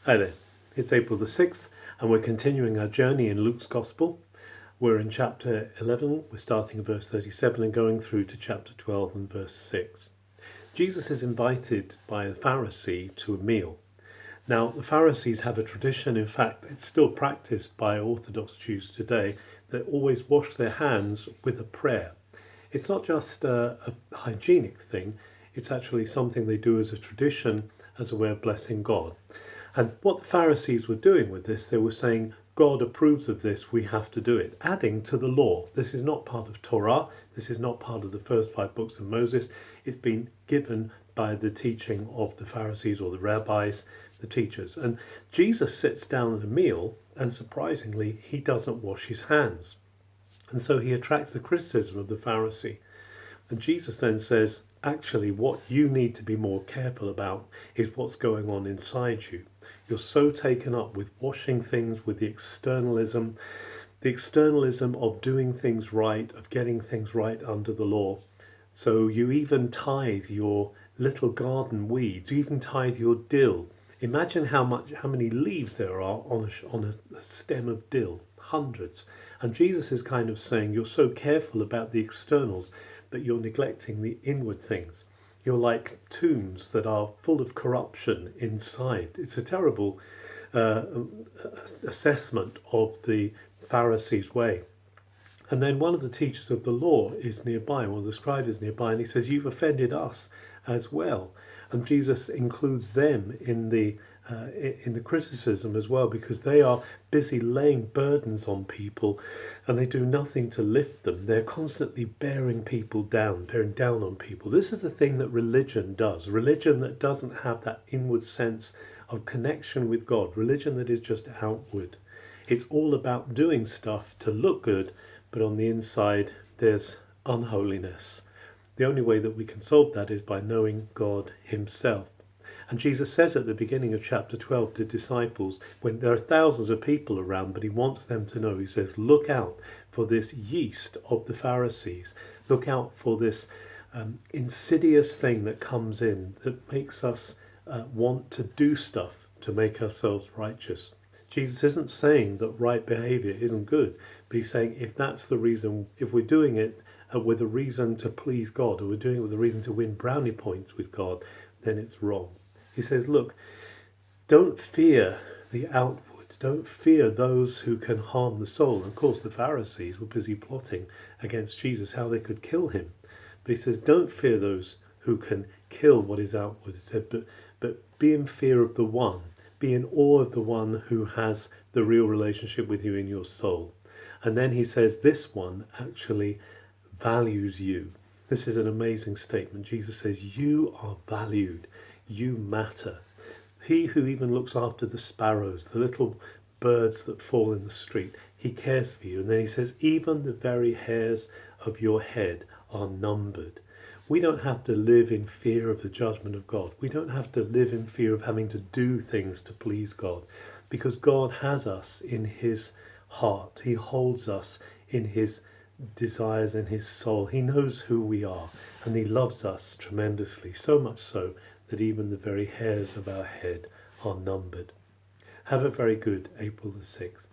Hi there, it's April the 6th and we're continuing our journey in Luke's Gospel. We're in chapter 11, we're starting at verse 37 and going through to chapter 12 and verse 6. Jesus is invited by a Pharisee to a meal. Now, the Pharisees have a tradition, in fact, it's still practiced by Orthodox Jews today, that always wash their hands with a prayer. It's not just a hygienic thing, it's actually something they do as a tradition, as a way of blessing God. And what the Pharisees were doing with this, they were saying, God approves of this, we have to do it. Adding to the law. This is not part of Torah, this is not part of the first 5 books of Moses. It's been given by the teaching of the Pharisees or the rabbis, the teachers. And Jesus sits down at a meal and surprisingly, he doesn't wash his hands. And so he attracts the criticism of the Pharisee. And Jesus then says, actually, what you need to be more careful about is what's going on inside you. You're so taken up with washing things, with the externalism of doing things right, of getting things right under the law. So you even tithe your little garden weeds, you even tithe your dill. Imagine how many leaves there are on a stem of dill, hundreds. And Jesus is kind of saying, you're so careful about the externals, but you're neglecting the inward things. You're like tombs that are full of corruption inside. It's a terrible assessment of the Pharisees' way. And then one of the teachers of the law is nearby, one of the scribes is nearby, and he says, you've offended us as well. And Jesus includes them in the criticism as well, because they are busy laying burdens on people and they do nothing to lift them. They're constantly bearing down on people. This is the thing that religion does. Religion that doesn't have that inward sense of connection with God. Religion that is just outward. It's all about doing stuff to look good, but on the inside there's unholiness. The only way that we can solve that is by knowing God himself. And Jesus says at the beginning of chapter 12 to disciples, when there are thousands of people around, but he wants them to know, he says, look out for this yeast of the Pharisees. Look out for this insidious thing that comes in that makes us want to do stuff to make ourselves righteous. Jesus isn't saying that right behavior isn't good, but he's saying if that's the reason, if we're doing it with a reason to please God, or we're doing it with a reason to win brownie points with God, then it's wrong. He says, look, don't fear the outward. Don't fear those who can harm the soul. And of course, the Pharisees were busy plotting against Jesus, how they could kill him. But he says, don't fear those who can kill what is outward. He said, but be in fear of the one. Be in awe of the one who has the real relationship with you in your soul. And then he says, this one actually values you. This is an amazing statement. Jesus says, you are valued. You matter. He who even looks after the sparrows, the little birds that fall in the street, he cares for you. And then he says, even the very hairs of your head are numbered. We don't have to live in fear of the judgment of God. We don't have to live in fear of having to do things to please God, because God has us in his heart. He holds us in his desires and his soul. He knows who we are and he loves us tremendously, so much so that even the very hairs of our head are numbered. Have a very good April the 6th.